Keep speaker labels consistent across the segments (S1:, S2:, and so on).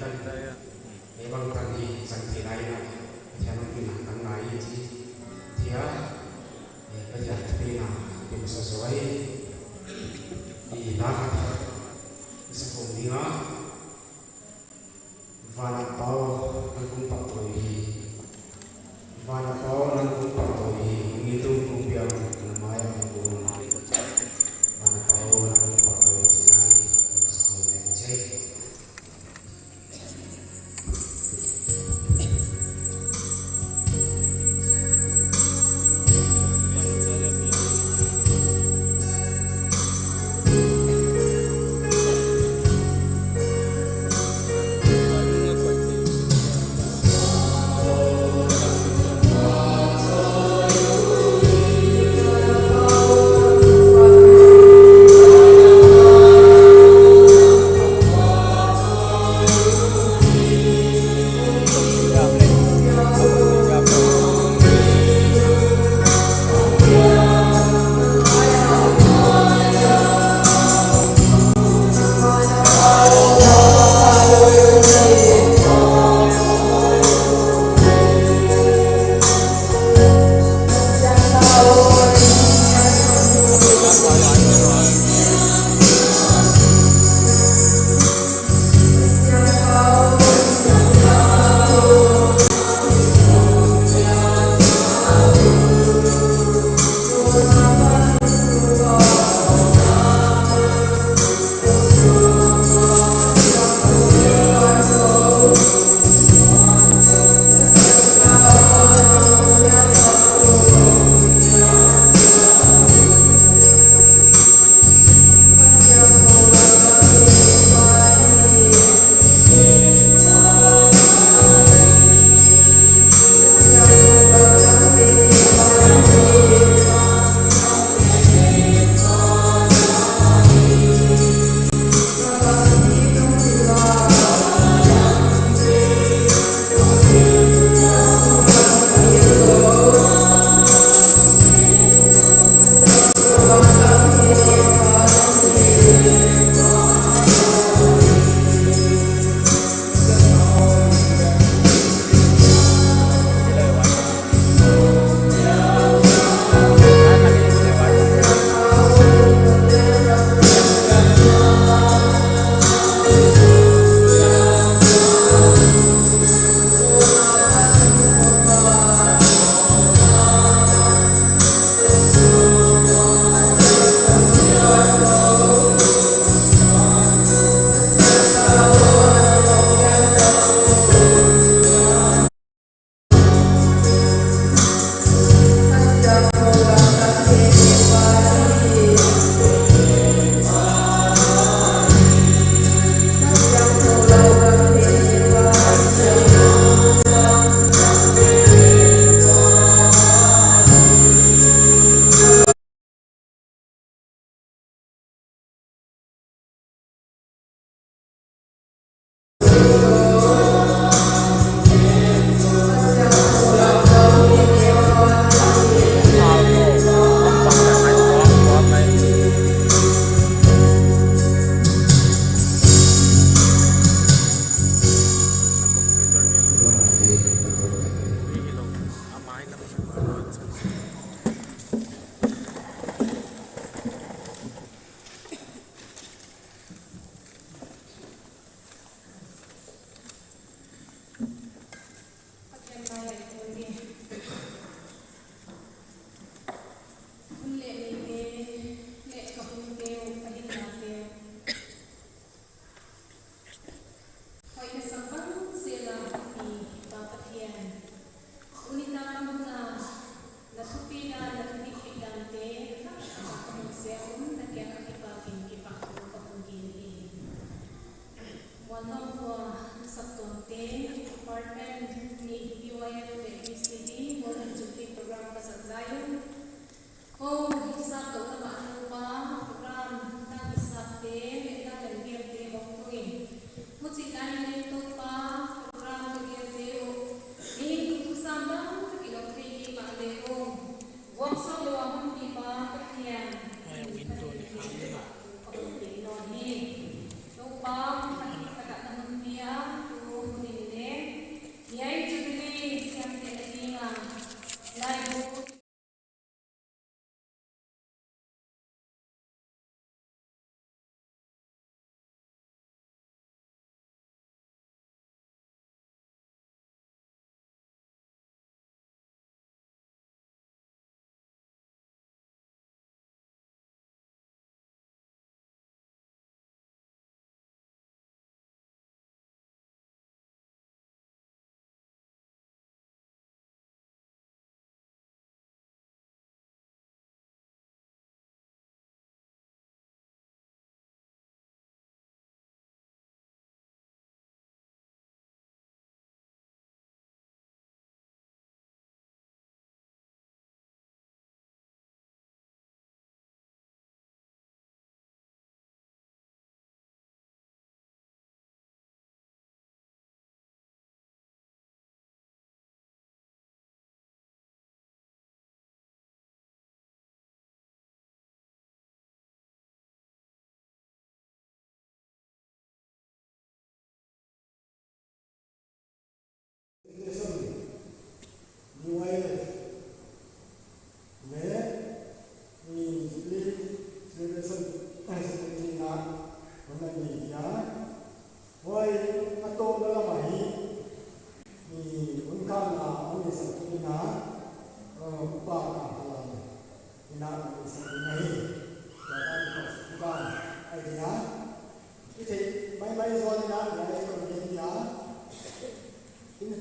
S1: kan memang tadi santi lain dia mungkin akan lain dia kerja tapi di sesuai di dalam sekolah vana pau nangkung patoi menghitung rupiah namanya mengurung vana pau nangkung patoi jenai sekolah cek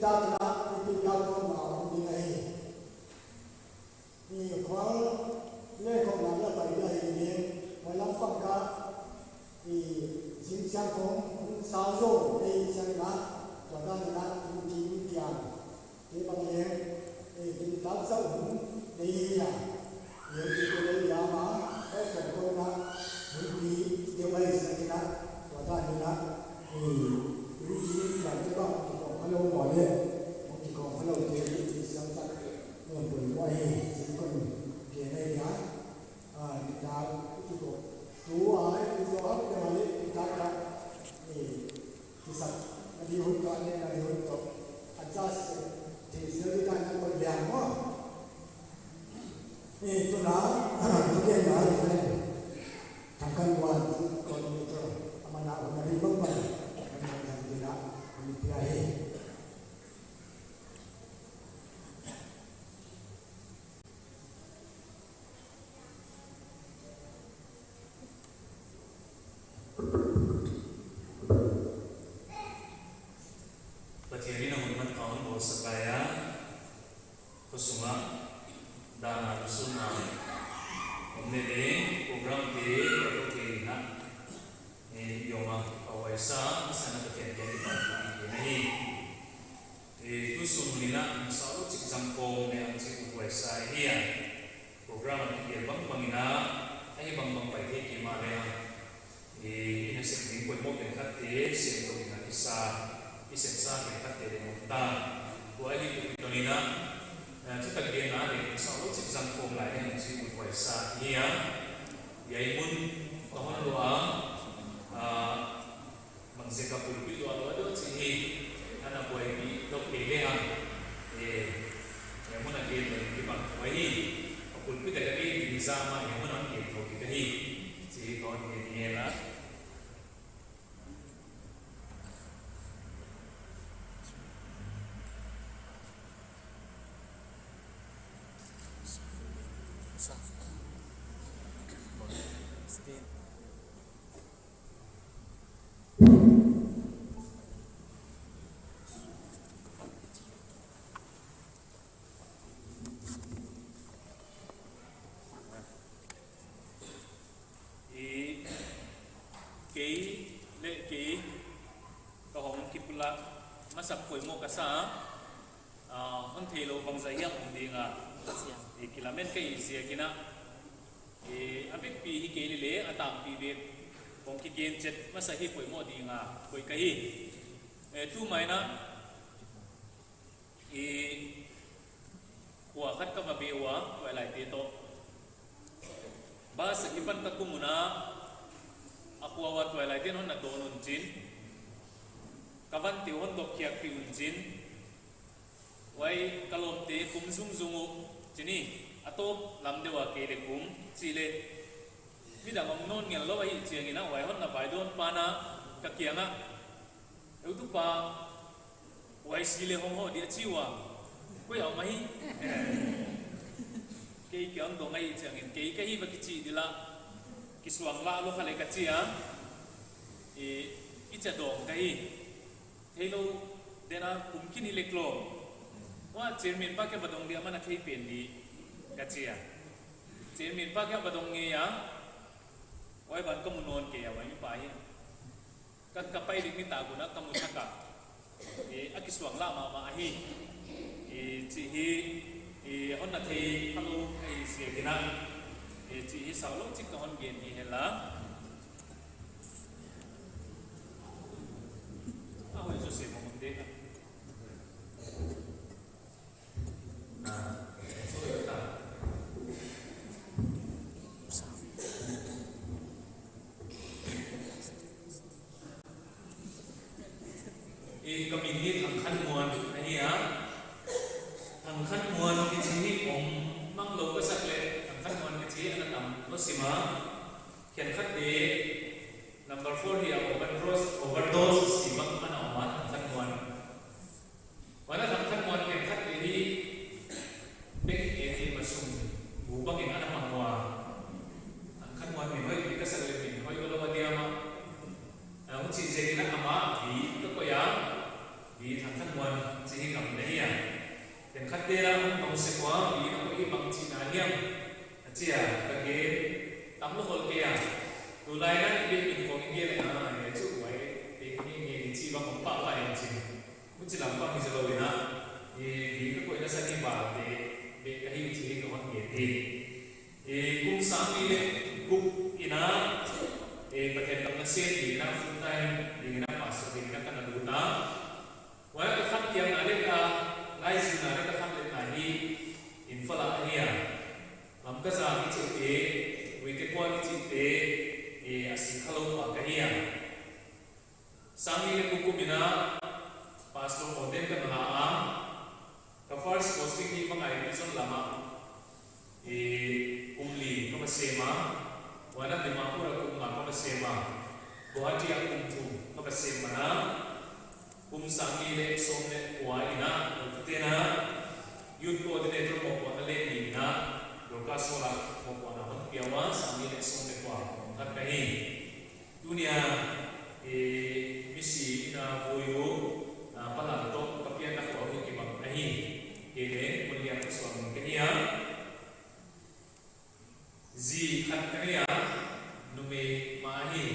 S2: ta na ti ta ko na ni nei ni khoang le ko na la bai la ni wa la fa ka ni xin sang phong sao rô đây sang na cho ta na tu chi ni tiang ni bằng ye ni ta sao hùng đây ya ye ti ko le ya ma ai ko na ni ti de bai sang na cho ta ni na ni ni chi la cho ba ko hello mo le mo ki ko hello te ti sang ta ni ko ni wa he si ko ni ke ne ya ta ki ko tu ai tu so ha ke male ta ka ni ki sa di hu ka ne na hu to adjust te se ri ka na ko ya mo ni tu na tu ke na ni thang kan wan ko ni to amana na ri bang ba na ni na ni pia he
S3: Jadi namun tahun bahwa sekaya kusuma dana kusuma omnede program di program na yoma awaisa sana kerja di bawah ini kusumina misalnya cik sampong yang cik awaisa ini ya program yang bang bangina bang baik gimana ini sering buat mobil hati sering buat bisa isensa ke kate de monta wa hi to ni na chu tak de na de sa lo chi jang ko lai ne chi bu kwai sa ya yai mun ko hon lo mang se ka pul pi lo do chi hi ana ko ai to ke le ha ya mun a ke de ki ba wa hi pul pi de ka ni za ma ya mun an ke to ki hi chi ko ni la masap koi mo kasa hon thelo bang zai yang dinga kilamen kai sia kina avik pi hi ke le atam pi be bong ki gen jet masa hi koi mo dinga koi kai tu mai na wa khat ka ba be wa wa lai te to ba sa ipan ta kumuna akwa wa to lai ten hon na donun jin kavan ti hon dok kiak pi unjin wai kalom te kum zung zungu chini atop lam dewa ke le kum chile mi da ngom non ngel lo wai chiang ina wai hon na bai don pana ka kianga eu tu pa wai sile hong ho dia chiwa ko ya mai ke kyang do ngai chiang in ke hi ba ki chi dila ki suang la lo khale ka chia cha dong kai hello dena kumkin ileklo wa chairman pa ke badong dia mana kai pen di kachia chairman pa ke badong nge ya wai ban komunon ke ya wai pa hi kan kapai dik ni ta guna kamu thaka akiswang la ma hi chi hi on na thei halu ai se gina chi hi saulo chi ka hon gen hi hela Ahoy so se mo de ka community thằng khăn muôn anh nhá thằng khăn muôn cái chi om mang lâu cái sắc lệ thằng khăn muôn cái chi anh làm nó xí mà hiện khát đề number 4 here overdose xí mà anh làm mà thằng khăn muôn và nó thằng khăn muôn hiện khát đề đi bên cái thì mà sung bù bắc cái anh làm mà thằng khăn muôn mình hơi cái sắc lệ mình hơi có lâu mà đi mà ông chỉ dạy cái nào mà thì tôi có giá thì thằng thân ngoan chỉ cầm đấy àเป็นคัดเตะแล้วต้องเสียกว่าปีนั้นก็อีบางทีน่าเหี้ยเจียตะเกียตั้มลูกคนเกียดูไล่นั้นเป็นปีของเกียเลยนะเนี่ยจู่ไว้ปีนี้เงี้ยจีบางของป้าไว้จริงมุจิหลังป้ามีจะรู้นะปีก็ควรจะสักกี่บาทเด็กก็ให้จีให้กับวันเกียดีกุ้งสามีเนี่ยกุ้งอีน่าประเทศต่างประเทศดีนะฟุตไทยดีนะภาษาดีนะกันดูนะวันนั้นก็คัดเกียร์อะไรก็ไล่สิ่งนั้นก็ทำเลยนะที่อินฟลาเนี่ยลำก็จะมีจุดวิธีการที่จุดสิ่งขลุ่มปากเนี่ยสามีเนี่ยกุมินะพาสโต้โมเดลกันมากับ first posting ที่บางไอ้ที่ส่งลำกุมลีก็มาเสมาวันนั้นเดี๋ยวมาพูดกุมมาก็มาเสมาบัวที่กุมทูก็มาเสมานะกุมสามีเนี่ยส่งเนี่ยหัวอีนะTena youth coordinator mo po na lady na Durga Sola mo po na magpiyawa sa aming leksyon de kwa at kahin dunia misi na voyo na palato kapiyan ako ang ikibang kahin kaya muli ako sa aming kanya zi kat kanya nume maahi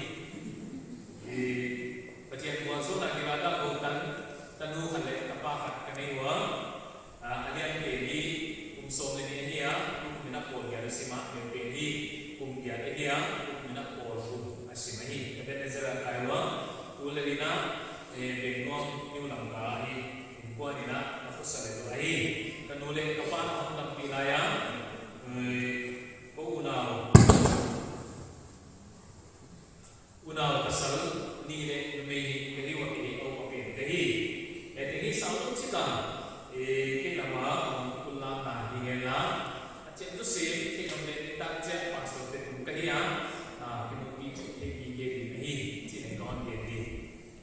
S3: patiyan ko so na nilada ko tanu khalay tapakat kanaywa alian peli som ni niya mina ko ya sima peli ya niya mina ko asimahi kada nazara kaiwa ulalina bengong niulang kai ko nina ako sa lewahi kanule kapan ang tampilaya ko unaw kasal ni may kaliwa ini o papel dahi ini satu cita, kita mahu pulang nah hingga cek tu sih kita melihat cek pasal itu kerja, kita pergi ni cek kawan jadi,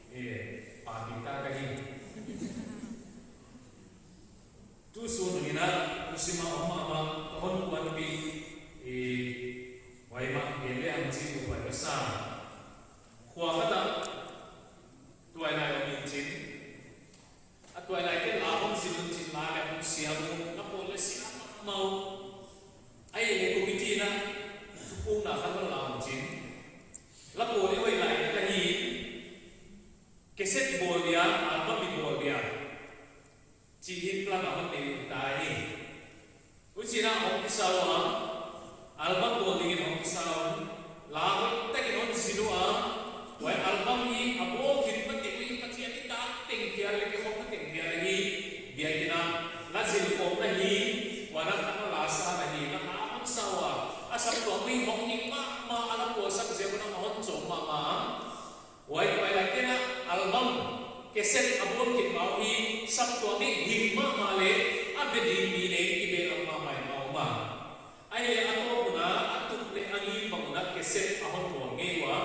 S3: kita kerja, tu suruh kita bersama orang tahun buat bi, wajib kita anjing buat besar, kuat tak, tuai nak mencin. Tuai lagi lahon silun cina dan siamu, apa le siapa mau? Ayah ni komiti na, pun nak kalau lahon cin. Lapo ni wei lagi lagi, keset bol dia, apa bi bol dia? Cihit pelan lahon ni tahi. Ucina orang kisah album bol ni orang kisah lahon tak orang silua, wei album ni abo khidmat ni patian ni tak tinggal lagi. Dia kena lazim kau nahi, warak kena lasa nahi, nak apa sawa? Asal tuami mungkin mak anak puasa kerja pun nak honco mak. Wai lagi na album keset abon kita maui, sab tuami hikmah male, abe dimile ibe amma mai mauma. Aile atau puna atuk le angin bangunan keset ahon tuangewa,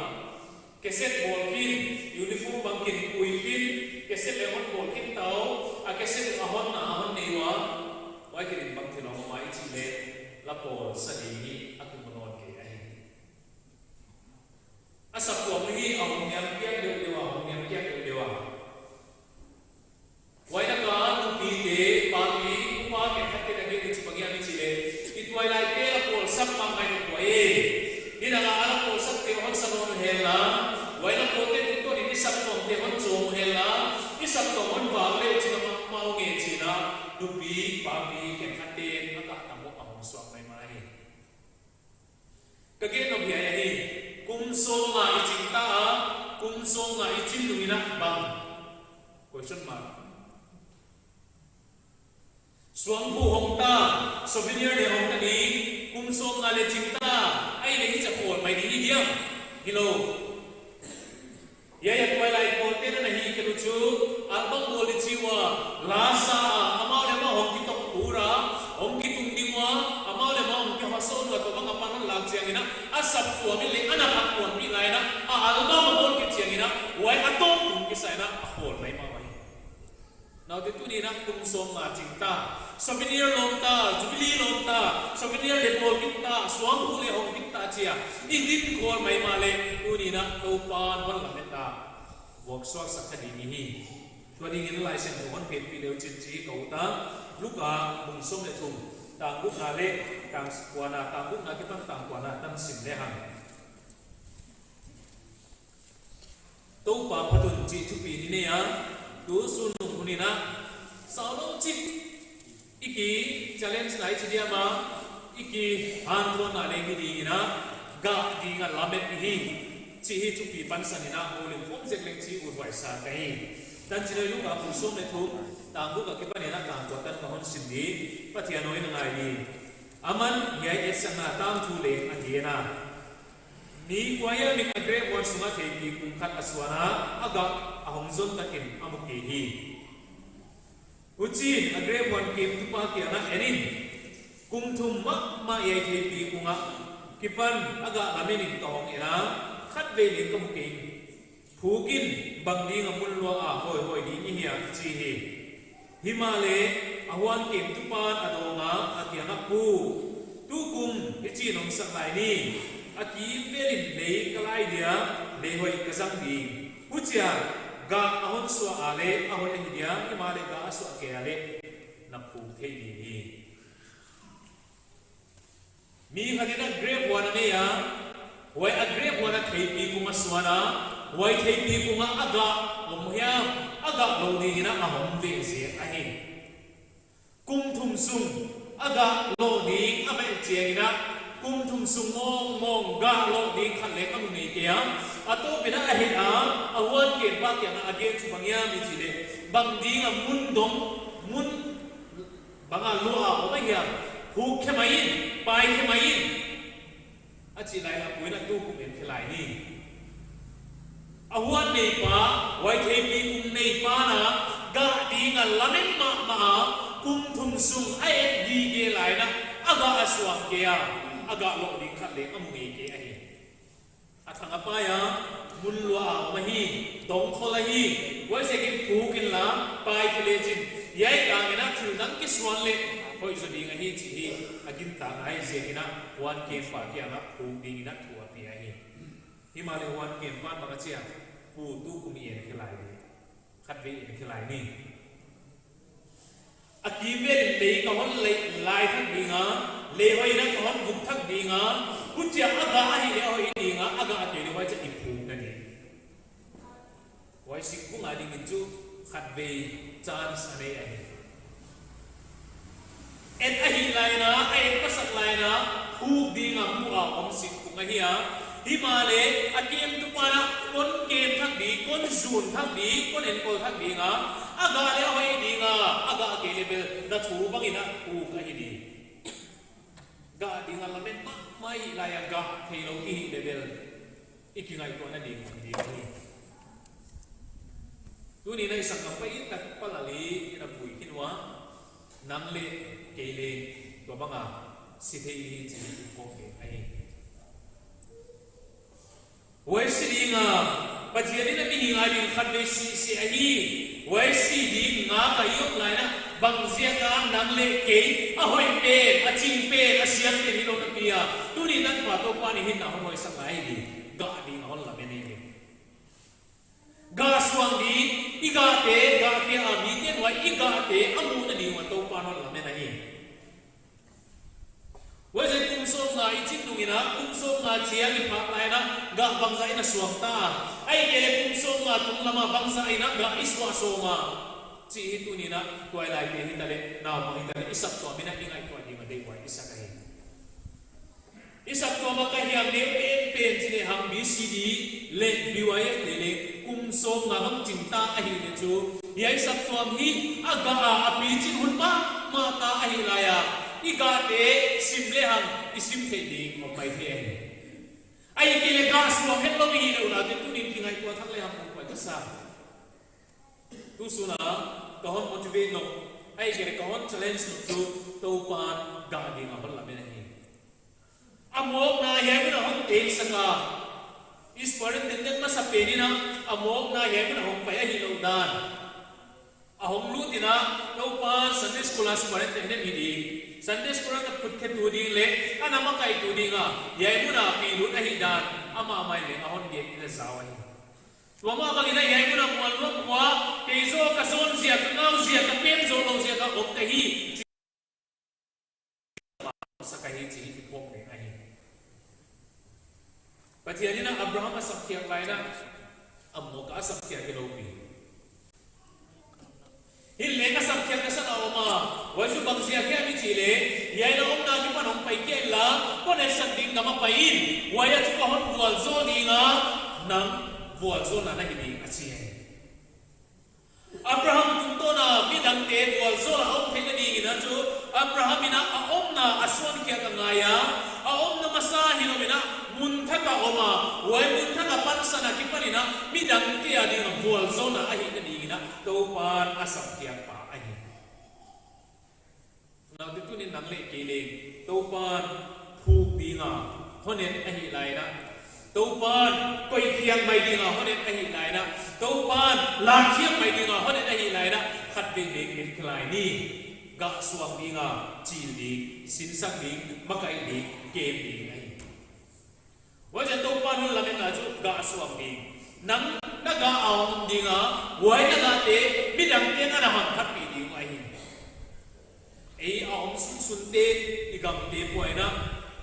S3: keset bolpin uniform bangkin kuipin. Keset lewat bolkin tahu, keset ahon niwa, wajib dibang tinong mai cile, lapor sedih aku menolak ini. Asap tuam ini ahon yang tiap dewa. Wajib kan upite pagi upah kehatin lagi di sebagian cile. Itu wajib ke lapor sak mangai nukuai. Di dalam lapor sak tehon sanon hela, wajib poten itu ini sak tuam tehon jom hela. Isap kawan balik cina mau ngecina, dubi, babi, kekatin, agak tamu ahong suami mai. Kaget nabi ayah ni, kumso ngai cinta, kumso ngai cinta minat bang. Question mark. Suampu hongta, souvenir de hongta ni, kumso ngai cinta, ay ni cakap mai ni dia, hello. Ya twilight bolte na nahi kelucu albang bole jiwa lasa amal le ma hong kitok pura hong kitung dingwa amal le ma hong ki hason wa to bang apan lag jiang ina asap tu amil le anak akon pi laina albang bol ki jiang ina wai atom tung ki saina ahol mai ma mai now de tu ni na tung som ma cinta souvenir lonta jubilee lonta souvenir de bol kita suang hule hong kita chia idin kor mai ma le tu ni na to pan wan la workshop sa kadinihi ตัวนี้งินไล่เส้นของคนเพจปีเดียวจินจีเขาตาลูกอาบุญส้มในทุ่งต่างบุกนาเล่ต่างกว่านาต่างบุกนาที่ตั้งกว่านาตั้งสิบเลหังตู้ป่าพัดุนจีทุกปีนี้เนี่ยตู้สุนุคนนี้นะสาวน้องจิอีกีเจริญสไลด์จีเดียมาอีกีฮันตัวนาเล่ที่ดีนะกะดีงานลาเม็ดอีจีทุกปีปันสันนินะโอลิมฟงเจกเล็กจีอุดไว้สาไกดันจีเลยลูกอาบุญส้มในทุ่งต่างบุกกับคิดว่าเนี่ยนักการตัวตั้งกับคนสิบนี้ปัจจัยน้อยหนึ่งไงดีอามันยายเอสนาตามทูเลอันเดียนะมีกว่ายังมีกระเกรวันสุนัขที่กุมขัดอสวนาอากาอาหงซนตะกินอามุกีฮีอุจิกระเกรวันเก็บทุกปากีนักเอ็นินกุมทุมมะมายายที่ปีกุงะกิปันอากาอามินินตองเอนะขัดเวลินกมุกีผู้กินบังดีงมุลลัวอาหอยหอยดีนี่เฮียจีฮีฮิมาเลอวันเก็บทุกปานอดงะอาเกียนักปูตุกุมฮิจีนงสักไหนนี่อากีเวลินเลยกลายเดียเลยหอยกระซังดีอุจจากะอาหอนสัวอาเลอาหอยเดียฮิมาเลกะอาสัวเกอาเลนักปูเทดีนี่มีขณะนั้นเกรฟวันนี้อ่ะไว้อักเกรฟวันนั้นเทปีกุมาสวนาไว้เทปีกุมาอากาอมยามอากาโลดีนะอาหอมเวเสียไอ้กุมทุมซุงอากาโลดีอาเป็นเจียนะกุมทุมซุงมองกาโลดีขันเล็กอันนี้เกียอัตโตเป็นอะไรอาวันเก็บบ้าเกียนะอาเกนสุบังยามีจีเลบังดีงมุนดงมุนบังอาลัวเอาไม่เหี้ยผูกเข้ามาอินไปเข้ามาอินอาจีไรละปุ้ยนักตู้กุมเอ็นเข้าไหลนี่อาวันในป่าไว้เทปีกุมในป่านะกะดีงานละเม็ดมากุมทุมซุงไอ้ดีเกลายนะอากาอสวงเกียอากาโลดีขัดเล็กอมุนีเกียไอ้อาทางapa yaมุลลัวมาฮีดงคนละฮีไว้เสกินผูกินละไปทะเลจินยัยกางนะถึงนั้นกิสวันเล็กพอจะดีงานฮีจีฮีอากินตาไอ้เสกินะวันเกมป่าเกียนะผูดีนะทัวร์เปียฮีที่มาในวันเกมบ้านบางเชียผู้ตู้กุมีเอ็นคือไรขัดเวเอ็นคือไรนี่อากีเวลเลยก็ฮอนเลยลายทั้งดีงาเลยไว้นะก็ฮอนบุกทั้งดีงาผู้เจ้าอากาศให้เอาดีงาอากาศเดี๋ยวไว้จะอิพูนั่นเองไว้สิกุงอาดิงิจูขัดเวจานส์อะไรเอ็นไอไลนะไอภาษาไลนะผู้ดีงาผู้อาอมสิกุงไอเฮียฮิมาเลอาเกมทุกวันคนเกมทั้งดีคนซูนทั้งดีคนเอ็นโกทั้งดีงาอากาศเอาไว้ดีงาอากาศเกลียบนัดถูบังอินะผูกไอ้ดีกาดีงาละเม็ดไม่ลายกาเทโลอีเลเวลอีกยังไงตัวนั้นดีนี่ตัวนี้ในสังกัดไปอินกับปลาลีนับบุยคิดว่านังเลเกลีตัวบังอาสิเทอีจีโกเกไอไว้สิดีงาปัจจัยนี้มีงานยิ่งขัดเวสีไอไว้สิดีงาไปยกไหลนะบางเสียการนังเลเกยอาหอยเป็นอาจิงเป็นอาเสียงเป็นที่โลกนี้อ่ะตัวนี้นั่นว่าตัวปานี่หินเอาหอยสักไหลดีกาดีงาละเป็นเองกาสว่างดีอีกาเตะกาเทียอามีเทียนไว้อีกาเตะอามูนั่นดีว่าตัวปานละเป็นเองไว้จะกุมส่งงาอีจิตตรงนี้นะกุมส่งงาเชียร์อีพักไหลนะกาบางใจน่ะสวงตาไอ้เกล็ดกุมส่งงาตรงละมาบางใจนะกาอิสวาส่งงาจีitu ni na tuai lai pe hinda le na ma hinda le isap to mina ingai to di ma dei wai isakai isap to ma ka hiam ne pen chi ne ham bcd le bif le le kum som nga ham cinta a hi ne chu ya isap to am hi aga a api chin hun ma ta a hi la ya iga te sim le ham isim the di ma pai the ai ki le ga so het lo hi le ula te tu ni kingai to thak le ham ko ka sa tu suna kahon motivate no ai ke kahon challenge no chu to pan ga di nga bal la me nahi amok na ye na hon te saka is paran den den ma sa pe ni na amok na ye na hon pa hi lo dan a hom lu ti na to pan Sunday school as paran den den hi di Sunday school ka put ke tu di le ana ma kai tu di nga ye mu na pi lu na hi dan ama mai le a hon ge ki la zawa hi tua ma bagi na yai kuna mual ro kwa keizo ka zon zia ka ngau zia ka pen zo lo zia ka om ka hi sa ka hi chi hi pok ne ai patiani na Abraham asakya kaina ammo ka asakya ke lo pi hille ka sakya ka sa oma waju bang zia ke mi chile yai na om na ki panong pai ke la connection ding na ma pain waya chu ka hon wal zo dinga nang wal zo na hi achi Abraham tung to na bidang te wal zo la om the ni ina chu Abraham ina a om na aswan kya ka ngaya a om na masa hilomina muntha ka oma wai muntha ka pansana ki panina bidang te adi na wal zo na ahi ni ina to pan asam kya pa ahi na ditu ni nang le ke le to pan thu dinga honen ahi lai na Taupan koi kiang mai dinga honet ahi laina taupan la kiang mai dinga honet ahi laina khat be be ke klai ni ga suang dinga chil di sin sak di makai di game di ai wajan taupan hon lamen na chu ga suang di nang na ga aw dinga wai na ga te bidang te na han khat pi di ai ei aw sun te igam te poina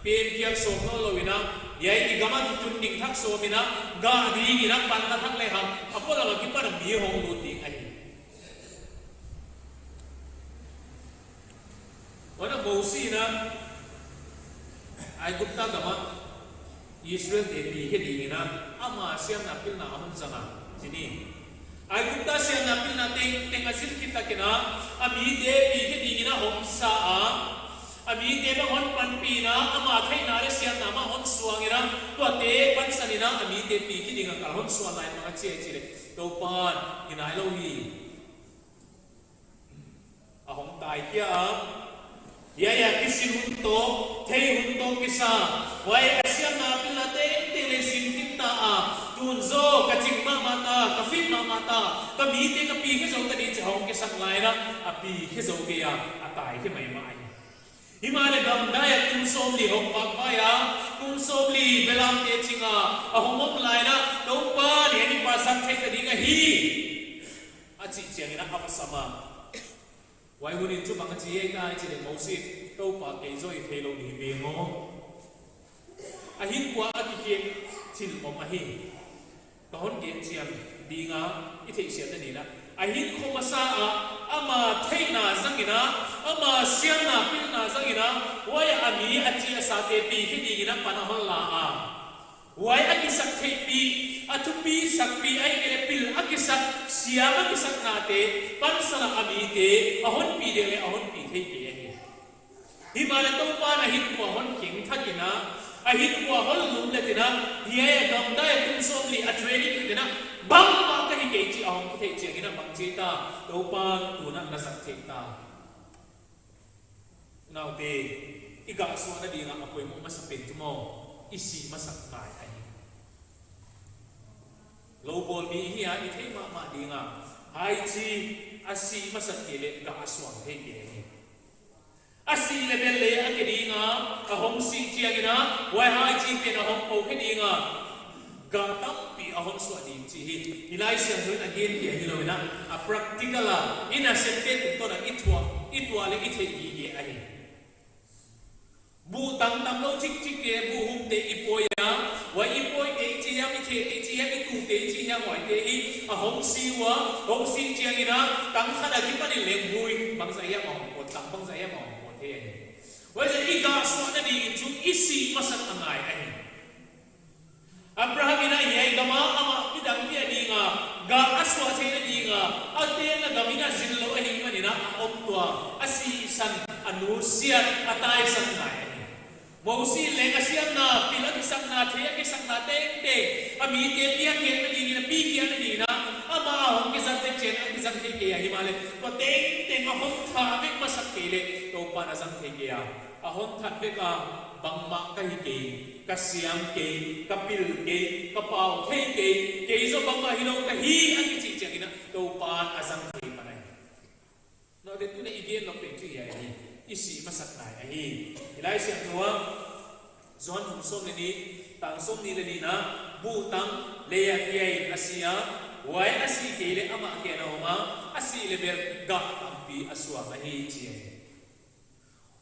S3: pen kiak so no lowina yai igama tun ding thak so mina ga di ina pan na thak le ham apola lo ki par mi hong lu ti ai wana bosi na ai gupta gama Israel de bi he di ina ama siam na pil na hon zanga sini ai gupta siam na pil na teng asil kita kina ami de bi he di ina hom sa a Abi te ba hon pan pi na ama thai na re siam na ma hon suangira to te pan sanina ami te pi ki dinga kal hon suan lai ma che che to pan inai lo hi a hong tai kia ya kisin hun to thei hun to kisa wai asiam na pil na te le sin kin na a tun zo ka ching ma mata ka fit ma mata ka mi te ka pi ke zo ta ni che hong ke sak lai na a pi ke zo ke ya a tai ke mai mai Himale gam daya kum som li hok pak baya kum som li belam te chinga ahomom laina to pa ni ni pa sak the ka dinga hi achi chiangina apasama wai hunin chu bang chi ye ka chi le mosi to pa ke zo I thelo ni be ngo ahin kwa akike chil mom ahi ka hon ke chiang dinga I thei sia ta ni la ahin khomasa ama theina zangina ama siamna pilna zangina wai ami achi asate pi hidina panahon la a wai akisak thei pi atupi sakpi ai ele pil akisak siama kisak nate pansala ami te ahon pi de le ahon pi thei ke hi himala to pa na hin ko hon king thakina ahin ko hol lum le tina ye gam dai kum somli a training tina bang ma ka hi ke chi ahon thei chi ina bang chi ta to pa tu na na sak thei ta now te iga so na dinga apoy mo masapit mo isi masak kai ai low ball bi hi a I thei ma dinga hai chi asi masak ke le ga aswang thei ke ni asi level le a ke dinga a hong si chi agina wai hai chi pe na hong po ke dinga ga tam pi a hong so di chi hi ilai siam join again ke hi lo na a practical in a sente to na itwa le I thei gi ai bu tang tang lo chik chik ke bu hum te ipoya wa ipoi ke chi ya mi the ke chi ya mi tu te chi ya wai te hi a hong si chiang ina tang khada ki pani leng bui bang sa ya ma ko tang bang sa ya ma ko the wa je I ga so na di chu isi masak angai ai Abraham ina ye gama ama bidang dia dinga ga aswa the na dinga ate na gamina zillo ai manina om tua asi san anu sia atai san ngai Mausi lenga siam na pila kisak na thea kisak na te ami te pia ke na ni na pi kia na ni na ama hong kisak te chen ang kisak te ke ya himale to te ma hong tha ve masak ke le to pa na sang te ke ya a hong that ve ka bang ma ka hi ke ka siam ke ka pil ke ka pau the ke zo bang ma hilo ka hi ang chi chi ina to pa asang te pa nai no de tu ne igen lo pe chi ya ni isi masak nai ai ilai siam nuwa zon hum som ni tang som ni le ni na bu tang leya kiai asia wai asi kele ama ke na oma asi level ga ampi aswa ahi chi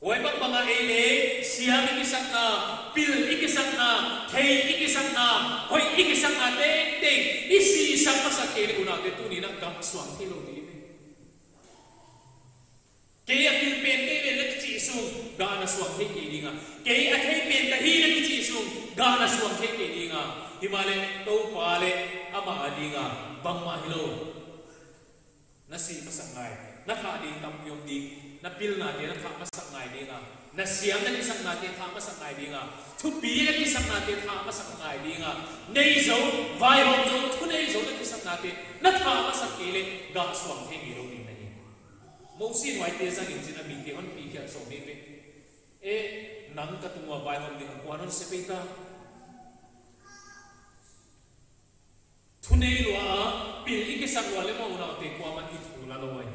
S3: wai bang banga ele siam ikisak na pil ikisak na thei ikisak na hoi ikisak na te isi sak pasak kele una te tu ni na gam swang thilo ni kaya pil pen te le chi sung ga na swang the ke dinga kaya thei pen ka hi le chi sung ga na swang the ke dinga himale to pale ama adinga bangma hilo nasi pasak ngai na kha ding tam pyom ding na pil na de na kha pasak ngai dinga na siam na isak na te kha pasak ngai dinga thu pi na isak na te kha pasak ngai dinga nei zo vai hom zo thu nei zo na isak na te na kha pasak kele ga swang the gi ro ni nahi mo sin wai te sang in jin a mi te on pi kya so me ve e nang ka tungwa vai hom ding ko anon se peita thunei lo a pil ikisak wale mo una te ko man ki thula lo wai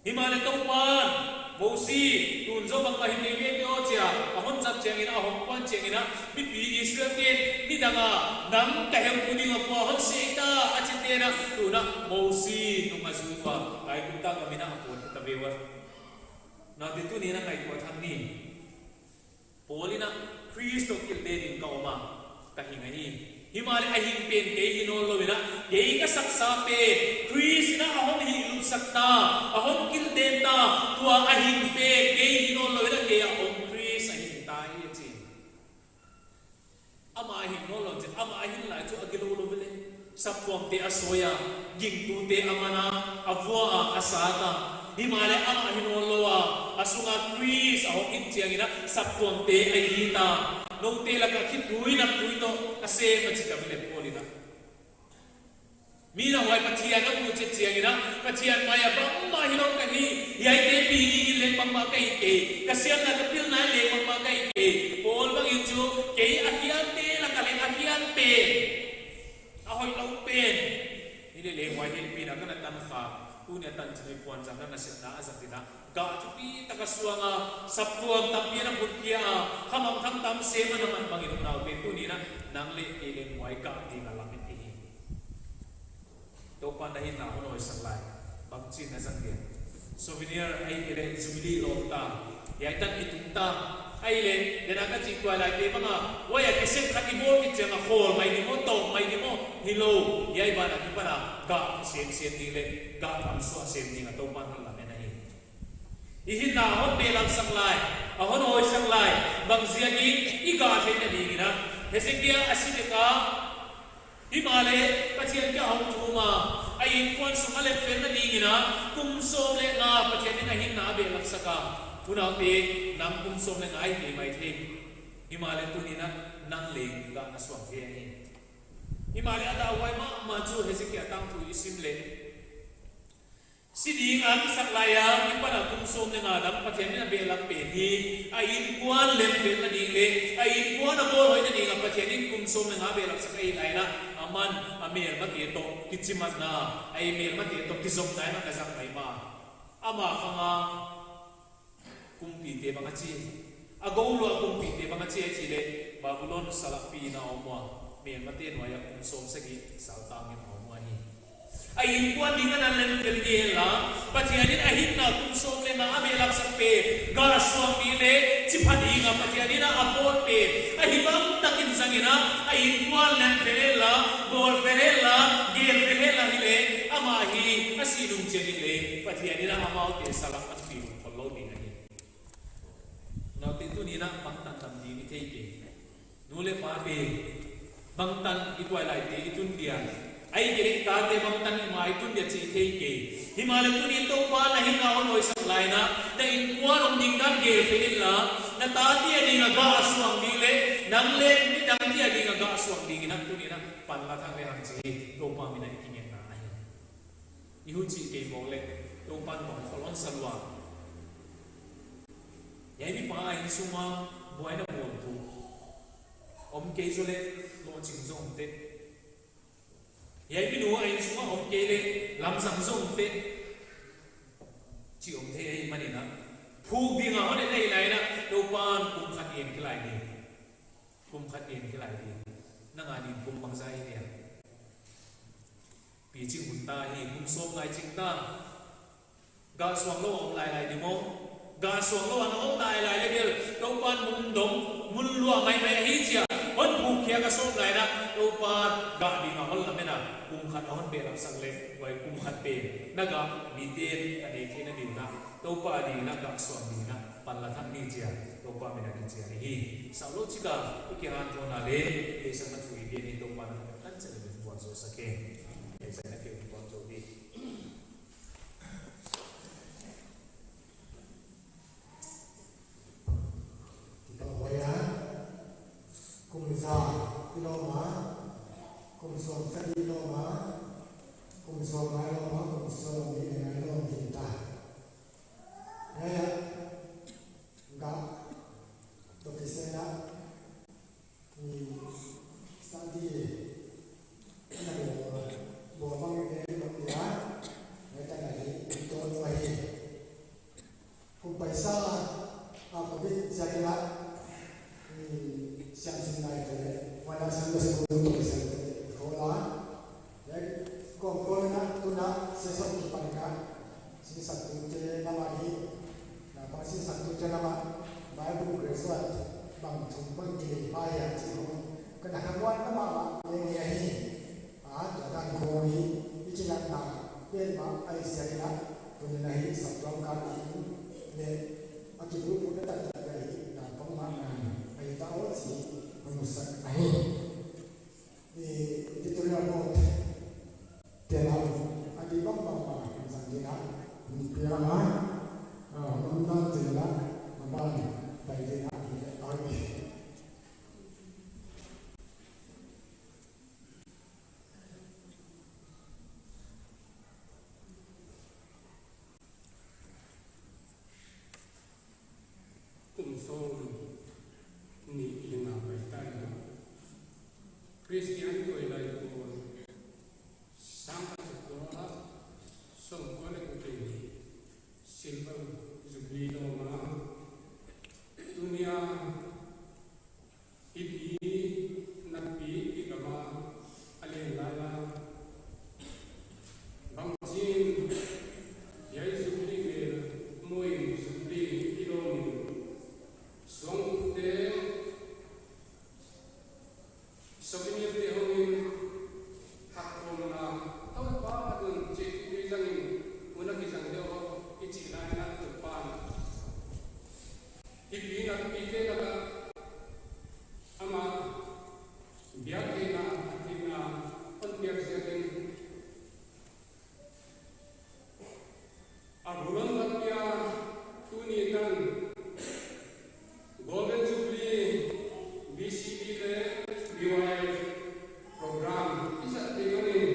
S3: himale tongpan mosi tun zo bang kahin ne ve o chia ahon chap chengin ahon kwan chengin mi pi israel ke ni danga nam ka hem tu ni ko ahon se ta achitena tuna mosi nunga zuwa ai kunta kamina apon ta bewa na ditu ni na kai ko thang ni polina kristo kilde din ka oma kahingai himale ahing pen ke hinol lovina ke ka saksa pe krisna ahon hi lum sakta ahon kilden ta tua ahing pe ke hinol lovina ke ahon kris ahing tai chi ama ahing no lo ama ahing lai chu agilo lovile sapom te asoya ging tu te amana avwa asata himale ama hinol lowa asunga kris ahon inchiangina sapom te ahita nong te la ka khitui na tui to ase machi ta bele polina mina wai pathia na mu che chiangina pathia maya bamma hino ka hi yai te pi ni le bamma kai ke ka siam na ka pil na le bamma kai ke pol bang ichu ke ahian te la ka le ahian pe ahoi lau pen ni le wai hin pi na ka na tan kha tu ne tan chhe puan jang na se na azatina ga chupi takasuanga saptuam tampira putkia khamam tham tam sema naman bangin nau pe tu ni na nang le ke le wai ka ti na lam ti to pa dahin na honoi saklai bang chin na sang dia souvenir ai ke le jubilee lota ya tan itunta ai le de na ka chi kwa lai te banga waya ke sem khati bo ki chema khol mai ni mo to mai ni mo hilo yai ba na ki para ga sem sem ni le ga am so sem ni na to pa na ihin na hon belam sanglai ahon hoi sanglai bang ziani ika the na dingina hesekia asideka himale pathian ka hom thuma ai kon sumale fel na dingina kum so le nga pathian na hin na belam saka puna te nam kum so le ngai ni mai the himale tunina nang le ga na swang he ni himale ada wai ma chu hesekia tang thu isim le siding ang saklaya ni para kum som ne nga dam pathian na belak pe hi ain kwan lem fel na ding le ain kwan na bol hoi na ding pathian ni kum som ne nga belak sakai lai na aman amel ma ke to kichimat na ai mel ma ke to kizom dai na ka sak mai ma ama khanga kum pi te banga chi agolo kum pi te banga chi chi le babulon salak pi na omwa mel ma te no ya kum som sagi sal ta mi ayin kuan di kana len kelge la pathianin ahin na kum som le na ame lak sak pe gar swam ni le chiphani nga pathianina apot pe ahibam takin sangina ayin kuan len ferela bol ferela gel ferela hile ama hi asinung cheni le pathianina amau te salak atpi follow ni ngai na te tu ni na pangtan tam di ni thei nule pa pe bangtan itwai lai te itun dia ai gere ta te bangtan mai tun dia chi thei ke himalay tu ni to pa na hinga on oi sak lai na da in kwar om ding gan ge fe la na ta ti ani nga ga aswang ni le nang le ni dang ti ani nga ga aswang ding na tu ni na pan la thang le hang chi to pa mi na ikingen na ai i hu chi ke mo le to pan mo kholon salwa yai ni pa ai suma boy na mo tu om ke zo le lo ching zo te yai bi nu ai suma om ke le lam sang zo te chi om the ai mani na phu bi nga hone nei lai na to pan kum khat en klai ni kum khat in ki lai di na nga din kum bang zai ne pi ching hun ta hi kum som ngai ching ta ga suang lo om lai lai di mo ga suang lo an om lai lai le gel to pan mun dom mun lua mai mai hi chia on bu khia ga som lai na to pan ga di nga hol na mena kum khat on be lam sang le wai kum khat pe na ga mi ten ani the na din na to pa di na ga suang di na pan la thang ni chia to pa me na ki chia ni hi sa lo chika ki han thon na le e sang na thui be ni to pa na kan chale be buat so sake e sa na ke buat so di
S2: cùng già kilo má cùng sông cái kilo má cùng sông mai lo má cùng sông đi ngày lo hiện tại đây gặp tôi cái xe đó thì sao đi cái này bộ băng cái đồng giá người ta này tôi nuôi cùng bài sa có biết gia đình đó sang sinh này thì ngoài ra sang cái số tôi sẽ cố gắng đấy còn con tôi đã sẽ sống được bằng cả sinh sản tôi chơi năm nay là bằng sinh sản tôi chơi năm nay bài bút cái số bằng chúng bằng kỳ bài à chỉ không cái nào quan nó mà nghe nghe hi trở thành khối đi chỉ là nào bên mà ai sẽ đi làm tôi này sản phẩm cái này để ở cái lúc của cái tập thể này là công mang ai tahu si menusak air di tujuan mau terlalu adi bapa sanjina piala menang jelas memang baik dia air
S4: Kristian ko ilay ko sama sekolah songkol ko tinggi silver jubli doma dunia ibi nabi igama alilala bangjin yai jubli gel moi jubli idom songte Sobinya dia hongin hakon na tahu apa pun cik kisahnya mana kisah dia icik lain nak depan ibu nak pikir nak ama biar kita akhirnya penbiar sekali abulan tapi tunikan golden jubilee BCD le BY program bisa tinggalin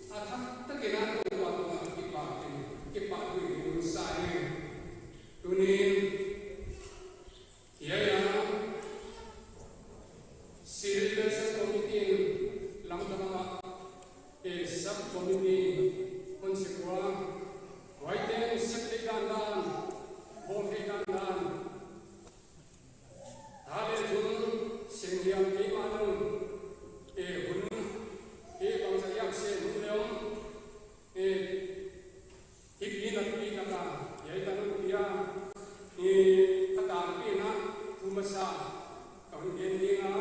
S4: atas terkena waktu kita itu saya tunin ya serius komite langkah sub komite konsekuan waiten sekretan dan bolehkan dan ada pun senjam imanun hun bangsa yang senjam ipinan pinaka yaitu dia kadang pina tumasa kemudian dia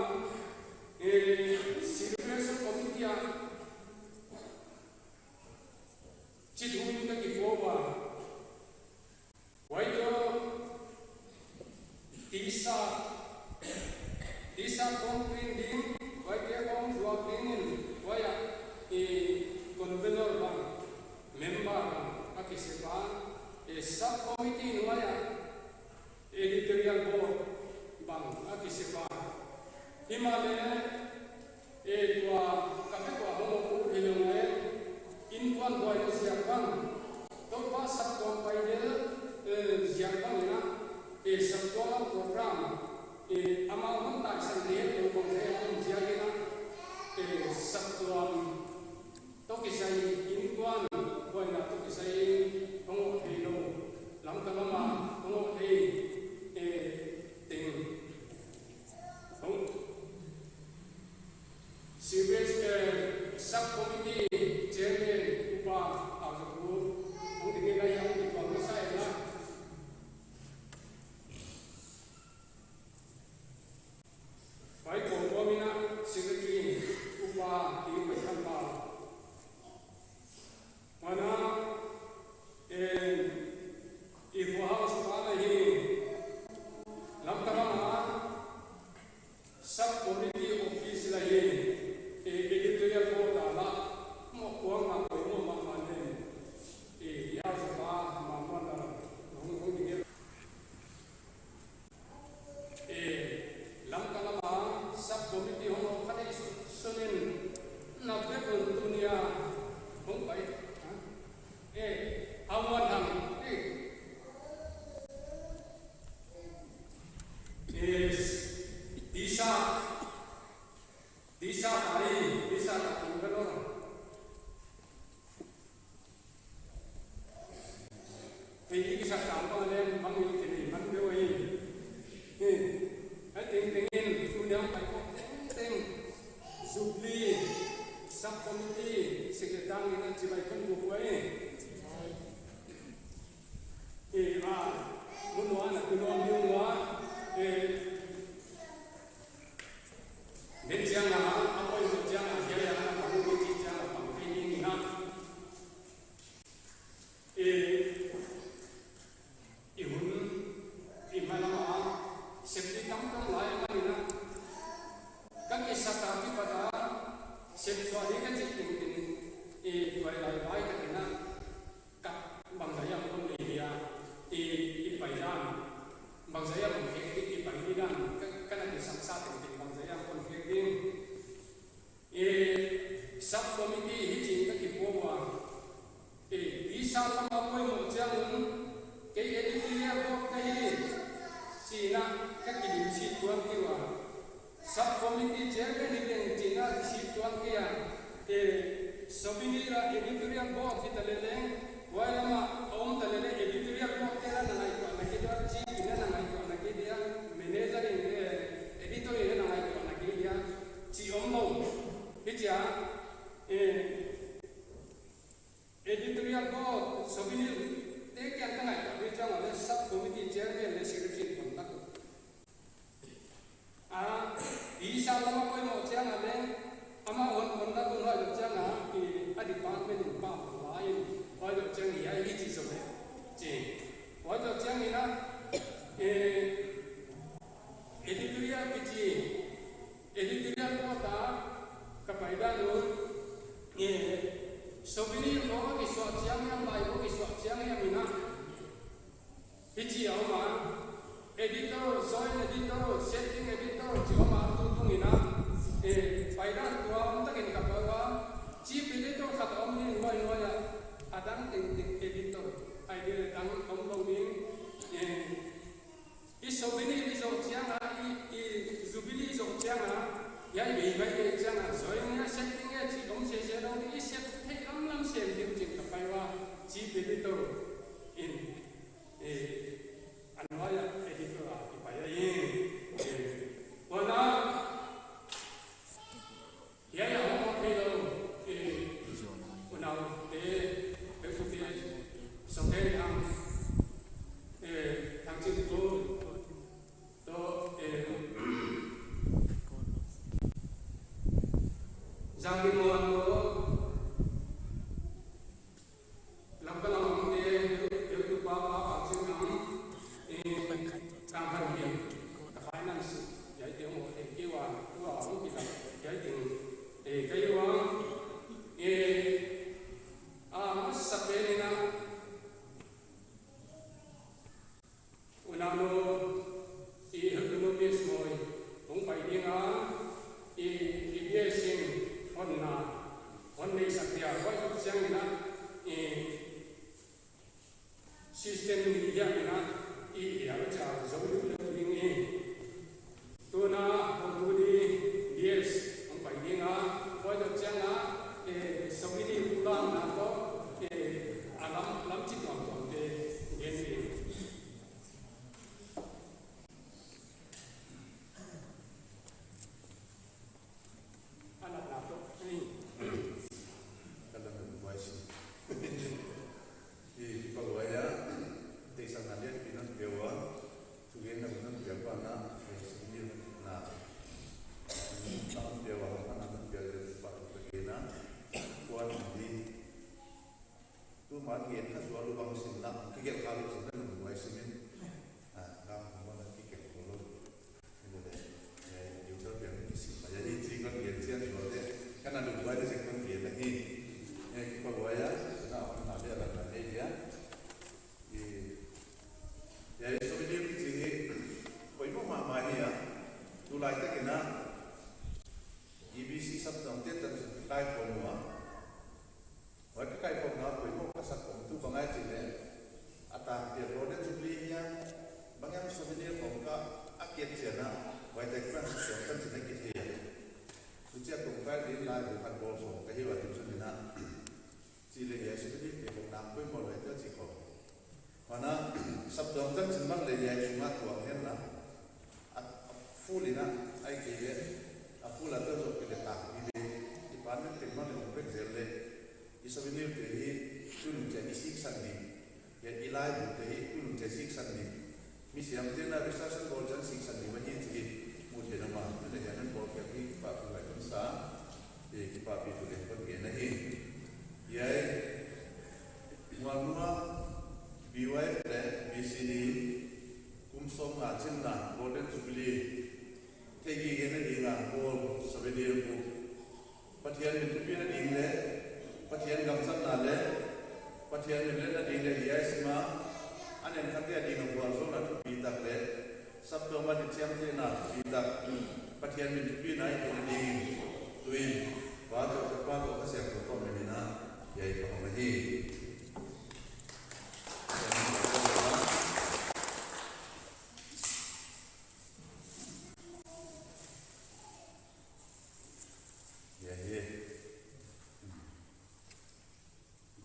S4: serius komitia ciduin ke kifoba waito Disa komprending wajah kom dua pingin wajah konvenor bang member kaki sepan sub committee wajah editorial board bang kaki sepan Himalaya dua kaki dua homo hilangnya intuan wajah siapkan topa sub kompaidel siapkan ya satu program amal tak sendiri tu konsep menjaga satuan toki saya intuan boleh nak toki saya pengok helo langkah lama pengok ting awan ham is disa kali disa tak tunggalor ini kisah kampung yang panggil kini panggil ini tingin undang baik teng subli sub komite sekretang ini cibai bukuai kunuan nyungwa dan jangan apa itu jangan dia yang kamu benci jangan kamu ini nak ihun imanama seperti tampang lain mana kan kisah tapi pada seksuali kan jadi dua lain kan kita kak bangsa yang pun dia ipaidan bangsa yang mungkin ipaidan kan ada samsat yang bangsa yang pun mungkin sub komite hijin kan kipowa bisa lama apa yang jangan kayak dia kok kayak Cina kan kirim situan kiwa sub komite chairman ini Cina situan kia sobinira editorial board kita leleng wala om talele editorial board kera nangai ko nakidwa chi ina nangai ko nakidia manager ini editor ini nangai ko nakidia chi omno hitia editorial board sobinir te kya nangai ko bijang ole sub committee chairman le secretary kontak isa lama ko mo chang ale ama on kontak ko ha chang a department in pa lain我就将你一起做咩？我就将你那editorial kota kepada nur souvenir bawa ke suatu siang yang baik bawa ke suatu siang yang mina hiji awma editor join editor setting editor cuma tutung ina paidan tua untuk ini kapawa chief editor kata om ni nuai ya adang editor idea dang om ni souvenir iso sianga zubili iso sianga ya bei bai sianga join ya setting ya chi om se dong ni set thei lam se dim jing kapaiwa chief editor in anwaya editor ipaya wana ya om thei lo unau sampai yang itu to jangan mau lampu itu apa tanggal dia finance jadi mau kewan kita jadi kewan sampai unano economies moi ong pai dinga biasing onna sakya wai siang ina system ni ya ina ya cha zolu ni tuna hongudi yes ong pai dinga wai siang na sabini ulang na to alam lam chi tong de gen EBC sắp tổng tiết tận cái phòng nữa, với cái phòng nó với một cái sắc phòng tu bằng ai chỉ để
S5: atang tiap roda jubli yang banyak souvenir kongka akhir cina wajib kan sesuatu cina kita ya sejak kongka di lalu bukan bolso kehiwa di sana cile ya seperti yang nampui mulai itu cikgu mana sabtu kan cuma le ya cuma tuang henna fulina ai kiri afula tu kita tak di panen kita le bukan jelle di souvenir dari tu jadi siksan ni ya ilai dari tu jadi siksan ni misi yang dia nak bisa boljan siksan ni macam ini mungkin nama tu jangan bawa pergi pak pulai kunsa di kita pergi tu pergi nahi ya muamma BY BCD kumsom na chinna golden jubilee tegi gena dinga bol sabedi bu patian min tupi na dingle patian gamsam na le patian min na dingle yasma anen khatia dinga bol so na tupi tak le sabto ma di chiam te na tak patian min tupi na ina ding tuin ba to ka se ko me na yai pa ma hi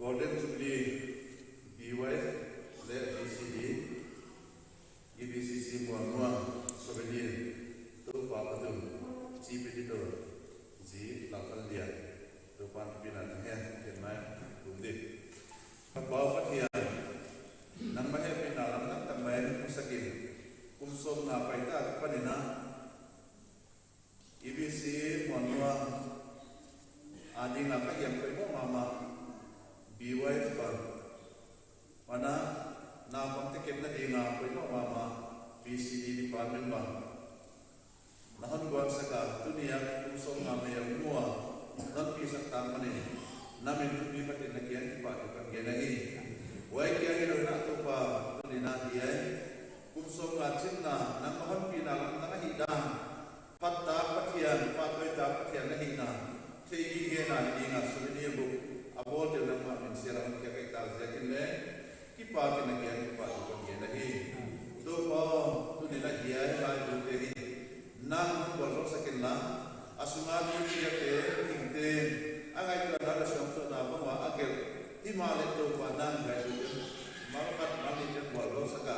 S5: Golden Jubilee BY le BCD IBCC muam souvenir tu apa tu ci petitor ji lakal dia tu pan pinan he kenai bumdi bawa patian nang mahe pinalam nang tambayan kusakin kumsom na paita panina IBC muam adi ngaka yang pemo mama BY ban mana na pang tiket na dinga pemo mama BCD department ban nahan buat saka dunia kumsom na may mua nan pisak tamane namin tubi pati nagyan pa kan genai wai kya hilo na to pa tunina diai kumsom na chinna nang mahan pinalam na hidang patta patian patoi ta patian na hina tegi gena dinga souvenir bu abol de nama min sira kya kai ta jakin le ki pa ke na kya ki pa ko ke nahi do pa tu ni la dia la do te hi nam ko ro sakin la asunga ni kya te ingte angai tu na som to na ba wa akel himale to pa nan ga ju marakat mali je ko ro saka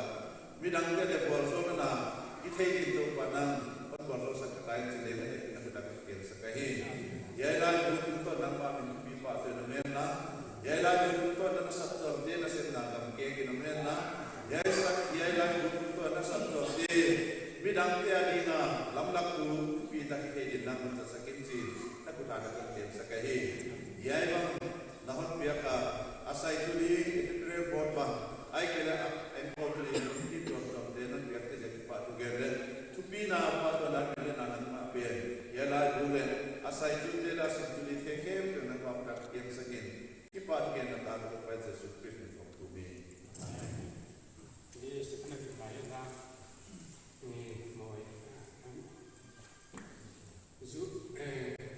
S5: midang de ko so na i thei ki to pa nan ko ro saka kai chile le na ta ke saka hi ya la du to nang ma min pi pa te na men na ya la du to na sat to de na sen na gam ke ki na men na ya la du to na sat to de bidang te ani na lam lak tu pi ta ki de na ta sakin chi ta ku ta ka ke sa ka hi ya bang na hon pi ka asai tu di tre bot ba ai ke la en ko tu di ki to de na pi te je pa tu ge le tu pi na pa to na ke na na ma pe ya la du le asai tu de la se tu di ke ke na pa ka ke sakin ki pa ke na ta ko pa je su pi ni ko tu bi
S4: ni se kana ki ba ya ni moi zu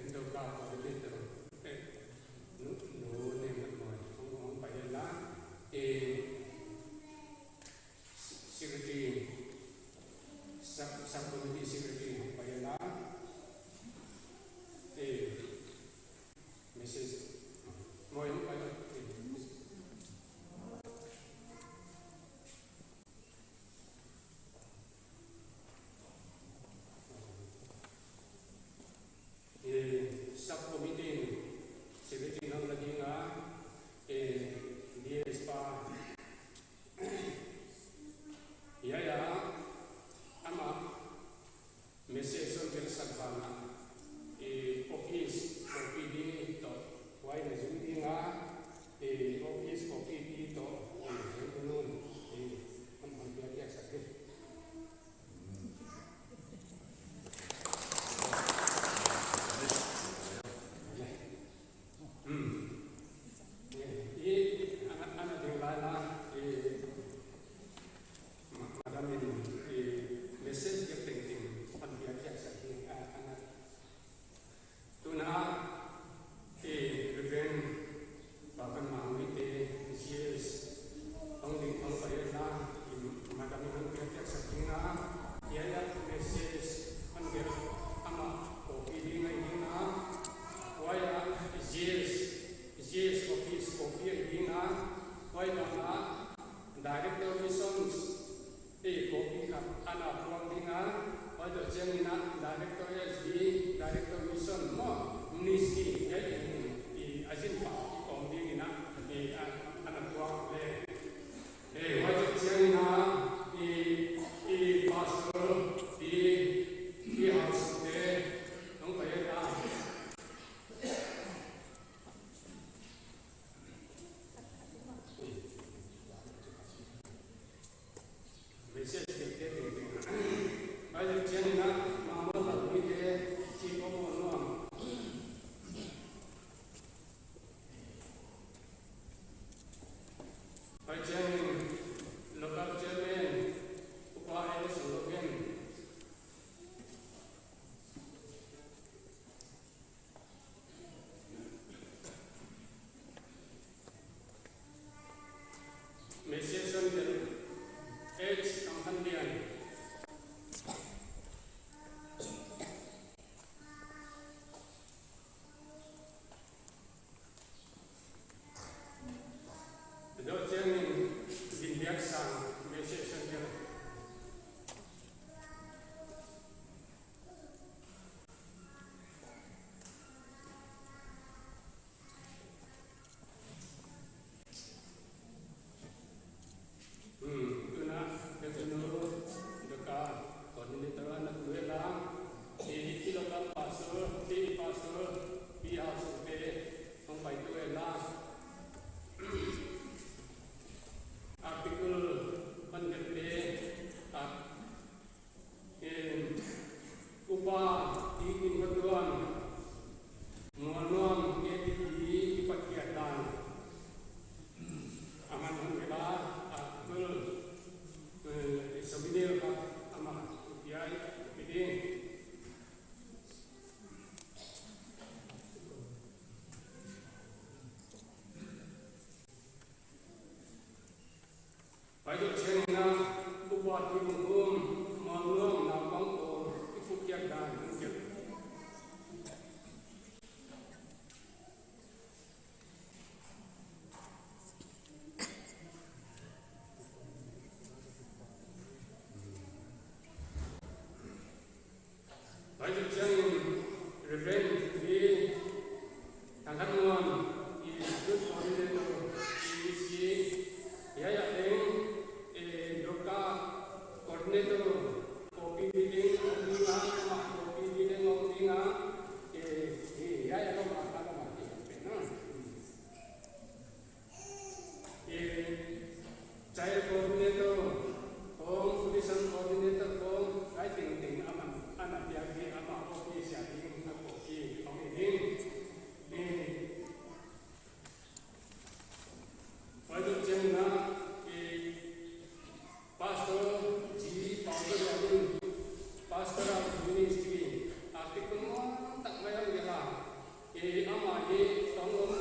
S4: ndo ka ko de te no ne moi ko ba ya la secretary subcommittee secretary ba ya la Mrs. Moi ba ya subcommittee secretary ng lagi nga DS pa yaya ama message on kersabana office OPD to why na zumi nga office OPD to nun ang biyak sakit anak dia lala din biak sang message sang Hãy subscribe cho kênh Ghiền Mì Gõ để không bỏ lỡ những video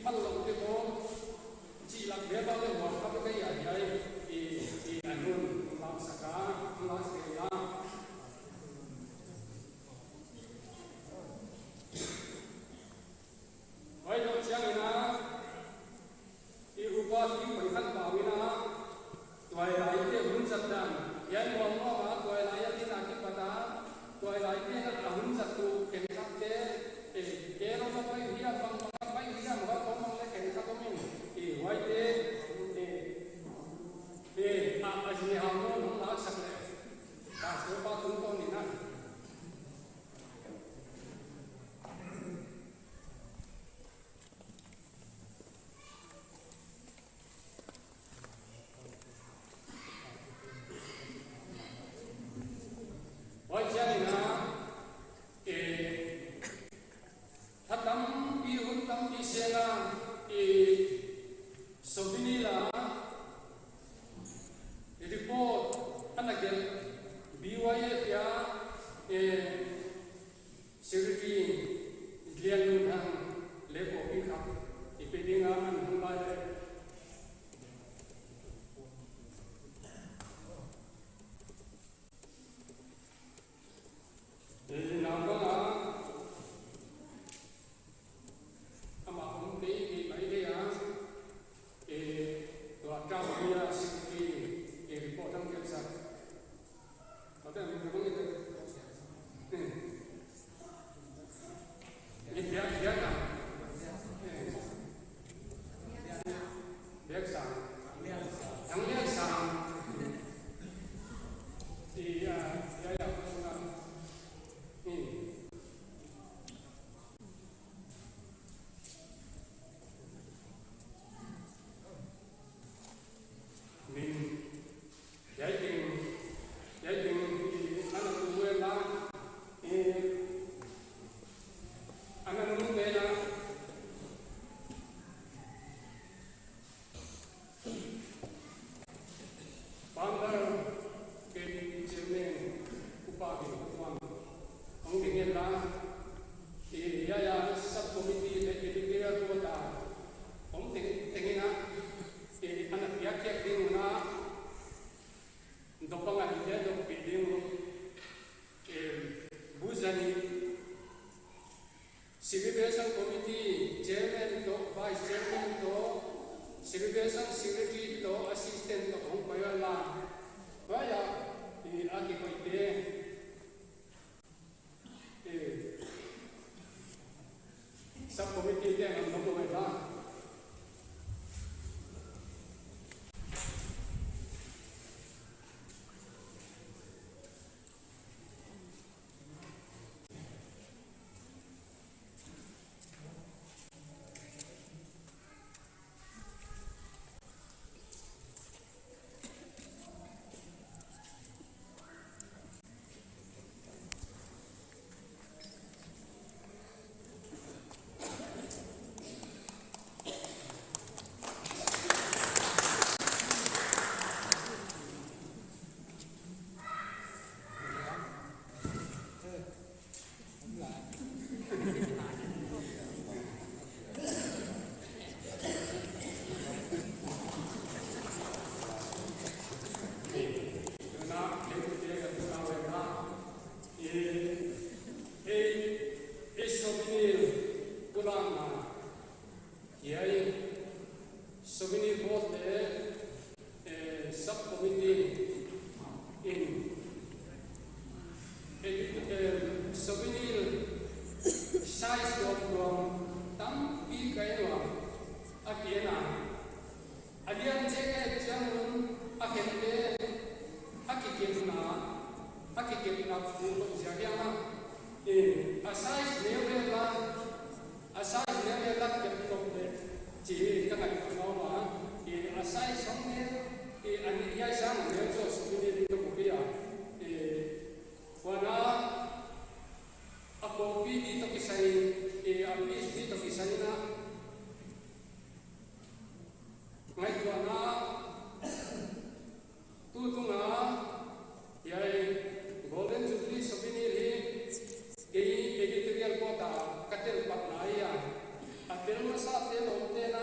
S4: hấp dẫn. BYF ya secretary lian nun hang le ko pi khap ipedinga man hang ba le namba ama hum ke bai de ya to ka ya secretary report hang ke sa ada ni ko ni dia kan biasa yang biasa iya ya sudah Segregation committee chairman to vice chairman to segregation secretary to assistant to hong payo la vaya aki ko ite sub committee de ang mo ba editorial kota katel pat na iya atel masa tel omte na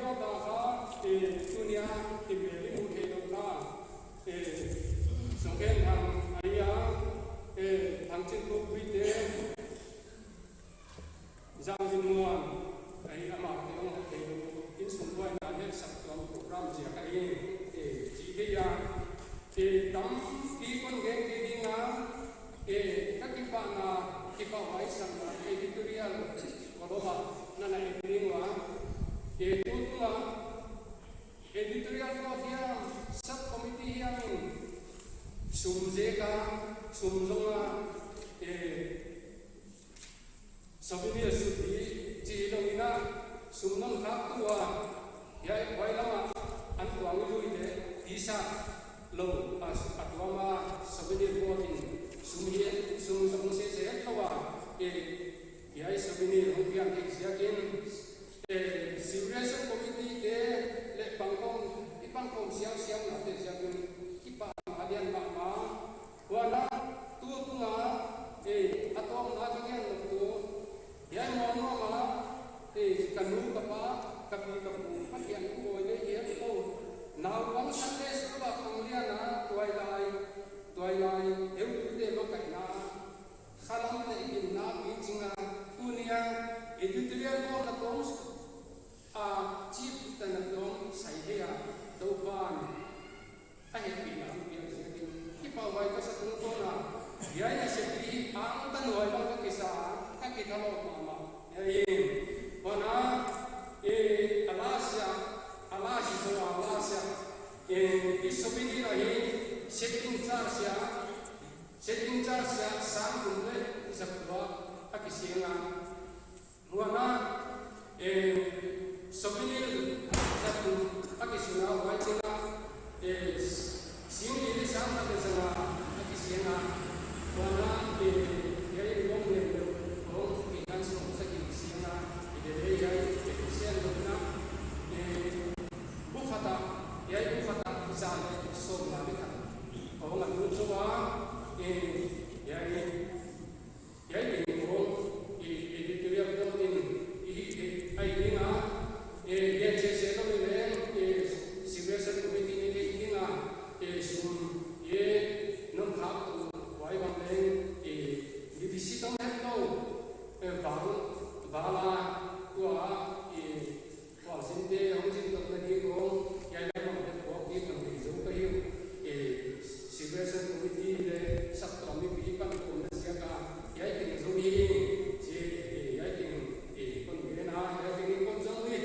S4: lo da ka tunia ibeli mu ke lo ka song ken han aya thang chin ko wi te jang bin muan ai ama ke ong ke lo in sum wa na ne sak to program ji ka ai ji ke ya tam ki kon gen ke dinga ka ki pa na ki pa wai sam na editorial ko ba na na edingwa tutla editorial ko hiya sub committee hiya sumje ka sumjonga sabini sudi ji longina sumnon khak tuwa ya wai lama an tuang lu ide isa lo as atwama sabini botin sumye sumjong se tawa ya sabini rupiah kiakin serious committee de le pangkong siang na te siang kipa hadian mama wala tu nga atong na kanya tu ya mo ma kanu kapa kapi kapu hadian ko le ye ko na wang sandes ko ba panglia na tuai eu de lo kai na khalam ne in na mi chinga tunia editorial ko na to chief tanadong saihea doban ahe pina rupiah sekin kipa wai ka sa tungko na yai na sepi ang tanoi ba ka kisa ka kitalo mama yai wana alasia isobini rahi setting charge ya sang kunle isapwa akisinga wana Sobinil satu akisuna wajina sini di sana di sana akisina wana yai wong ne wong ikan semua sakit kisina ide yai kisian dona bufata bisa so nalika kau ngadun semua yai wong editorial donin ai dinga ye se no le serious committee ni dinga sum ye non khap tu wai bang le ni visita me no bala tua wa sinde hong jin to na ki ko ya la ko de ko ki no ni zo ka hi serious committee le sap to mi pi pan ko na sia ka ya ki zo ni je ya ki kon ge na ya ki kon zo ni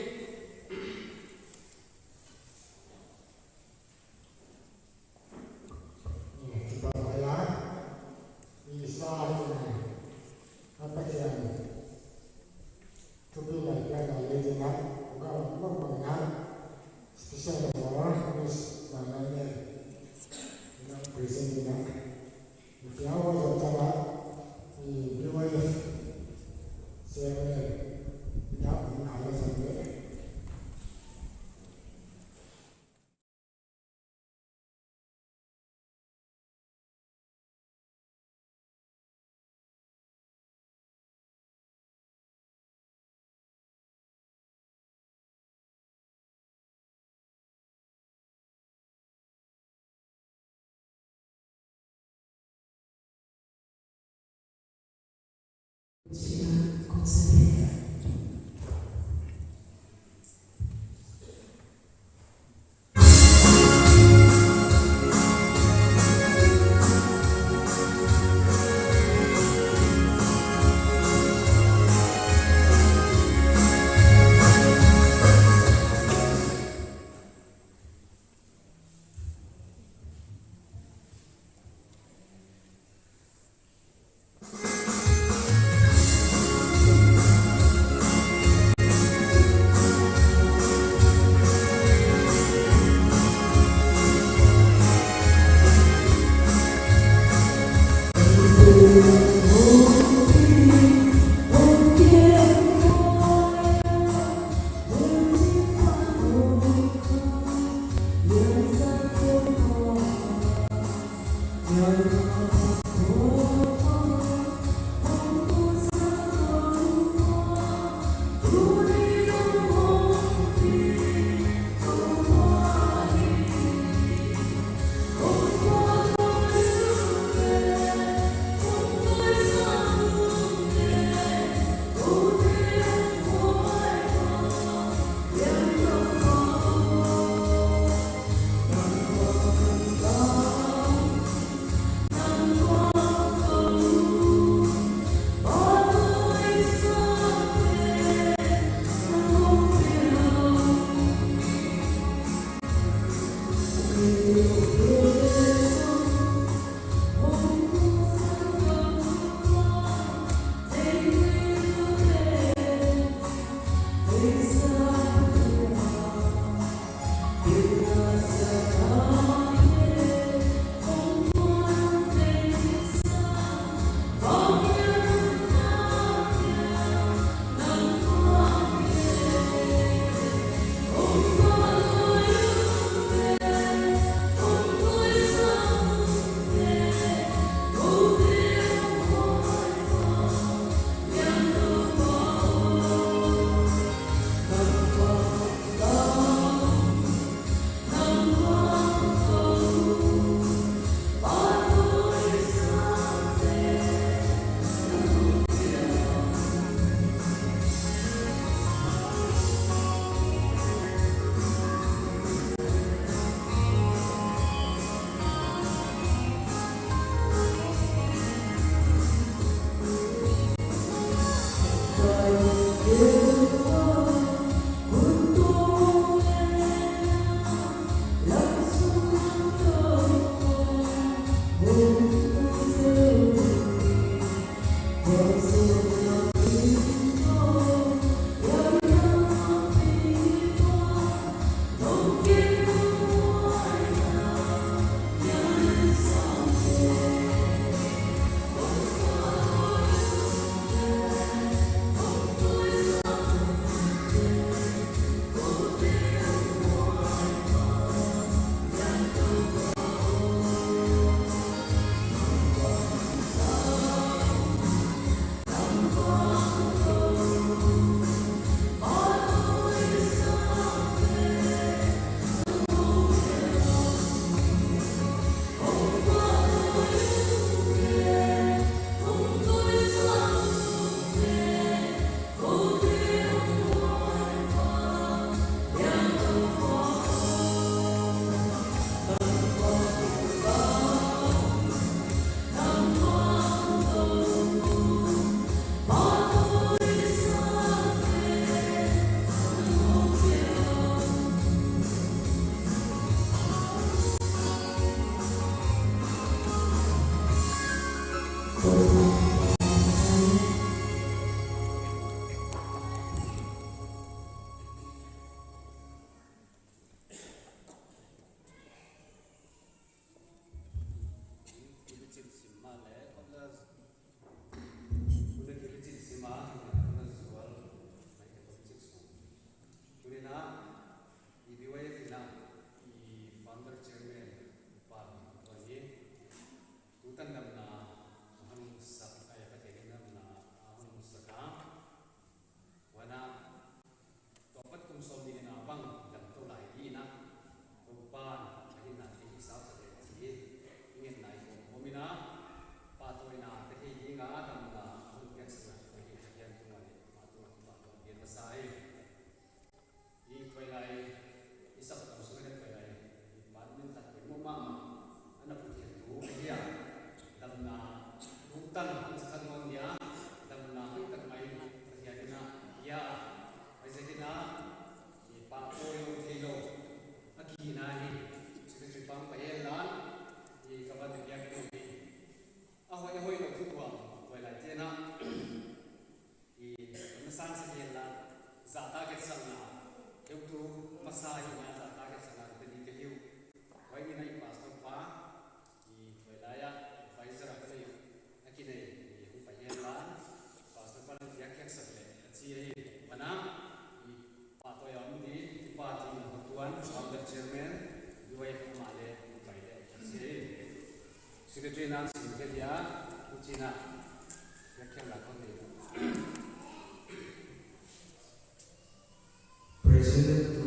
S1: Presented to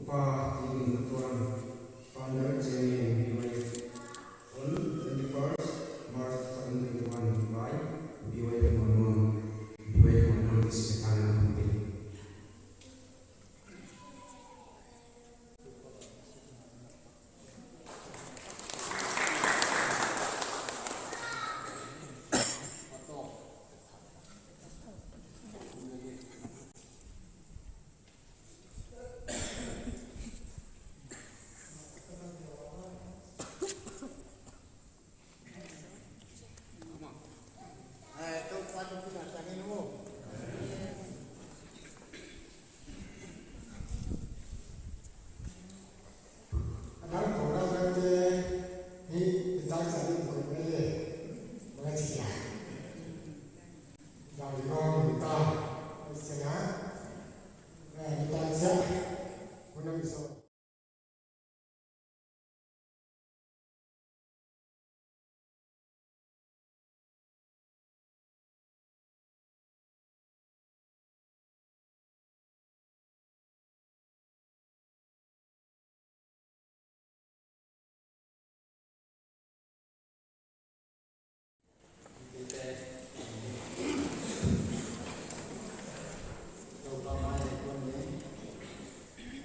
S1: Upah Tingin Tuan Founder Jenny BYF on 21st March 2021 by BYF Monon Disipana Company.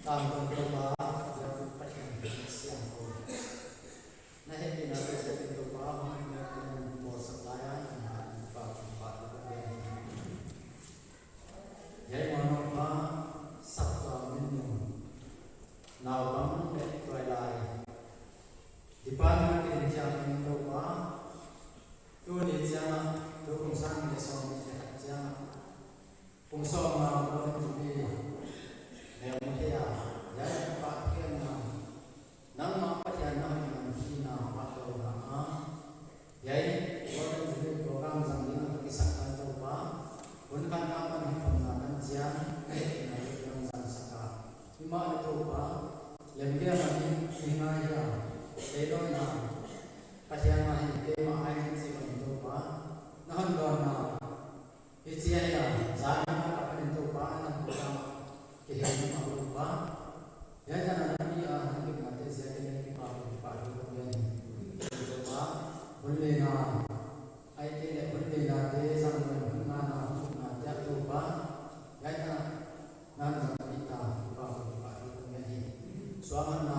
S2: tam con ko ba ya pathian siang ko na he ni na se se ko ba ma na mo saklaya na pa pa ko be yai mo ba sakwa min no nào bấm để quay lại di pan ke dia min ko ba tu ni cha tu kong sang ni so ni cha kong so ma ko tu bi ne mo ke ya ya pa ke na nang ma pa ya na ni ki na pa to na a ya ko tu bi program sang ni na ki sak kan to ba un kan ka pa ni pam na kan cha ke na ni kan sang saka ma ni to ba lem ke ma ni nga ya e do na Pasian ma ke ma ai si kan to ba na han don na e chia ya za na ka pa ni to ba na ko ta ke he ma to ba ya ja na ni a ni ma te se ke ni pa to ya ni to ba bul le na ai ke le bul le na te sang na na ja to ba ya ja na na ni ta pa to ya ni swaman na